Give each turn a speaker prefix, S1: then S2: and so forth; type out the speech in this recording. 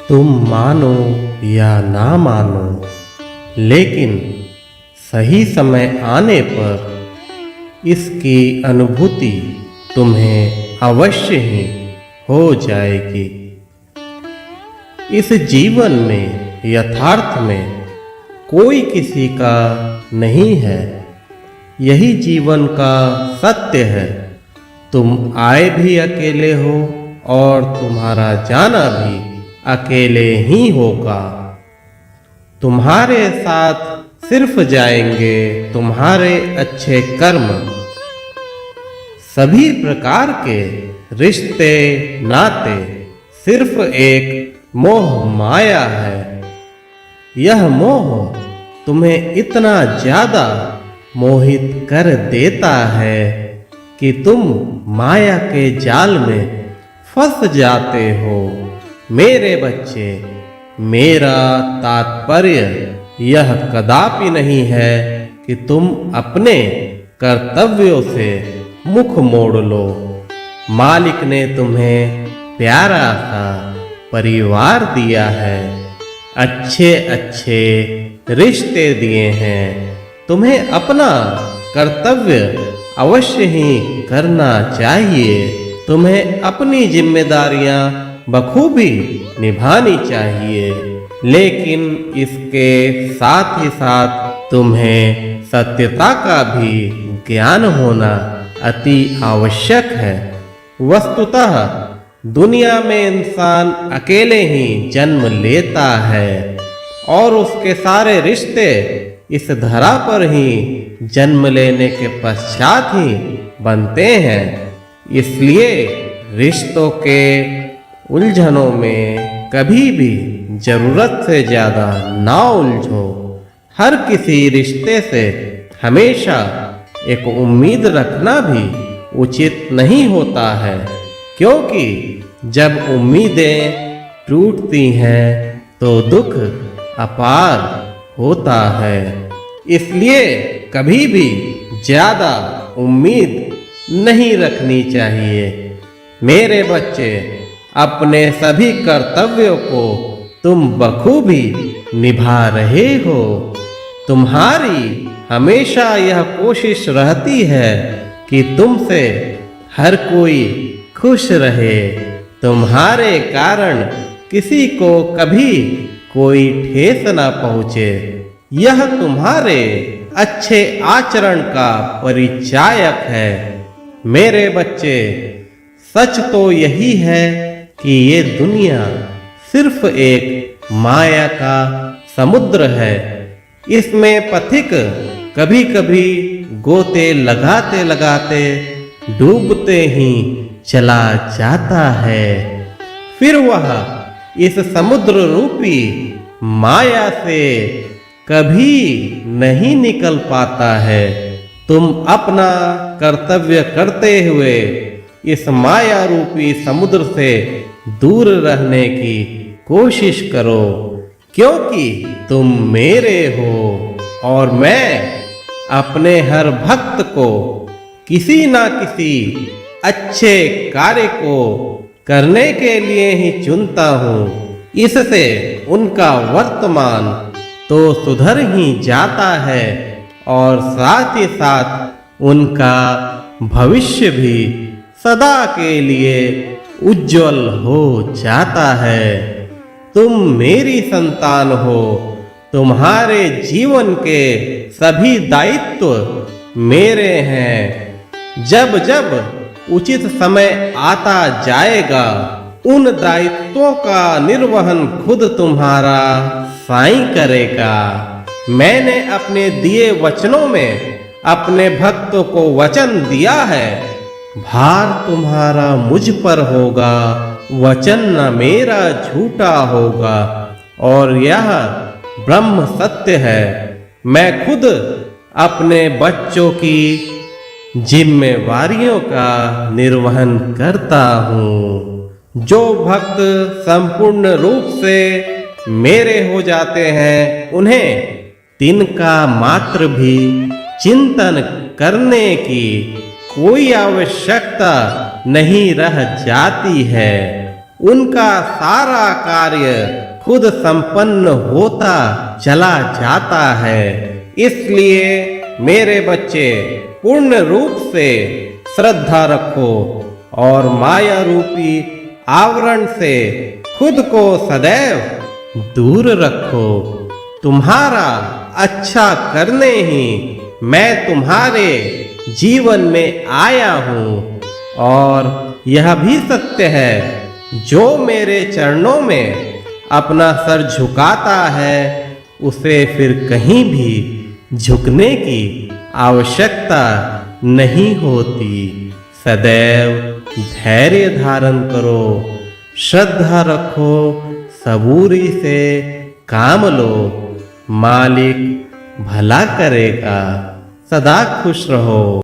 S1: तुम मानो या ना मानो, लेकिन सही समय आने पर इसकी अनुभूति तुम्हें अवश्य ही हो जाएगी। इस जीवन में यथार्थ में कोई किसी का नहीं है, यही जीवन का सत्य है। तुम आए भी अकेले हो और तुम्हारा जाना भी अकेले ही होगा। तुम्हारे साथ सिर्फ जाएंगे तुम्हारे अच्छे कर्म। सभी प्रकार के रिश्ते नाते सिर्फ एक मोह माया है। यह मोह तुम्हें इतना ज्यादा मोहित कर देता है कि तुम माया के जाल में फंस जाते हो। मेरे बच्चे, मेरा तात्पर्य यह कदापि नहीं है कि तुम अपने कर्तव्यों से मुख मोड़ लो। मालिक ने तुम्हें प्यारा सा परिवार दिया है, अच्छे अच्छे रिश्ते दिए हैं। तुम्हें अपना कर्तव्य अवश्य ही करना चाहिए। तुम्हें अपनी जिम्मेदारियां बखूबी निभानी चाहिए, लेकिन इसके साथ ही साथ तुम्हें सत्यता का भी ज्ञान होना अति आवश्यक है। वस्तुतः दुनिया में इंसान अकेले ही जन्म लेता है और उसके सारे रिश्ते इस धरा पर ही जन्म लेने के पश्चात ही बनते हैं। इसलिए रिश्तों के उलझनों में कभी भी जरूरत से ज्यादा ना उलझो। हर किसी रिश्ते से हमेशा एक उम्मीद रखना भी उचित नहीं होता है, क्योंकि जब उम्मीदें टूटती हैं तो दुख अपार होता है। इसलिए कभी भी ज्यादा उम्मीद नहीं रखनी चाहिए। मेरे बच्चे, अपने सभी कर्तव्यों को तुम बखूबी निभा रहे हो। तुम्हारी हमेशा यह कोशिश रहती है कि तुमसे हर कोई खुश रहे। तुम्हारे कारण किसी को कभी कोई ठेस ना पहुँचे। यह तुम्हारे अच्छे आचरण का परिचायक है। मेरे बच्चे, सच तो यही है कि ये दुनिया सिर्फ एक माया का समुद्र है। इसमें पथिक कभी कभी गोते लगाते लगाते डूबते ही चला जाता है। फिर वह इस समुद्र रूपी माया से कभी नहीं निकल पाता है। तुम अपना कर्तव्य करते हुए इस माया रूपी समुद्र से दूर रहने की कोशिश करो, क्योंकि तुम मेरे हो और मैं अपने हर भक्त को किसी ना किसी अच्छे कार्य को करने के लिए ही चुनता हूँ। इससे उनका वर्तमान तो सुधर ही जाता है और साथ ही साथ उनका भविष्य भी सदा के लिए उज्जवल हो जाता है। तुम मेरी संतान हो। तुम्हारे जीवन के सभी दायित्व मेरे हैं। जब जब उचित समय आता जाएगा, उन दायित्वों का निर्वहन खुद तुम्हारा साईं करेगा। मैंने अपने दिए वचनों में अपने भक्तों को वचन दिया है, भार तुम्हारा मुझ पर होगा, वचन न मेरा झूठा होगा। और यह ब्रह्म सत्य है। मैं खुद अपने बच्चों की जिम्मेवारियों का निर्वहन करता हूँ। जो भक्त संपूर्ण रूप से मेरे हो जाते हैं, उन्हें तिनका मात्र भी चिंतन करने की कोई आवश्यकता नहीं रह जाती है। उनका सारा कार्य खुद संपन्न होता चला जाता है। इसलिए मेरे बच्चे पूर्ण रूप से श्रद्धा रखो और माया रूपी आवरण से खुद को सदैव दूर रखो। तुम्हारा अच्छा करने ही मैं तुम्हारे जीवन में आया हूँ और यह भी सत्य है, जो मेरे चरणों में अपना सर झुकाता है उसे फिर कहीं भी झुकने की आवश्यकता नहीं होती। सदैव धैर्य धारण करो, श्रद्धा रखो, सबूरी से काम लो। मालिक भला करेगा। सदा खुश रहो।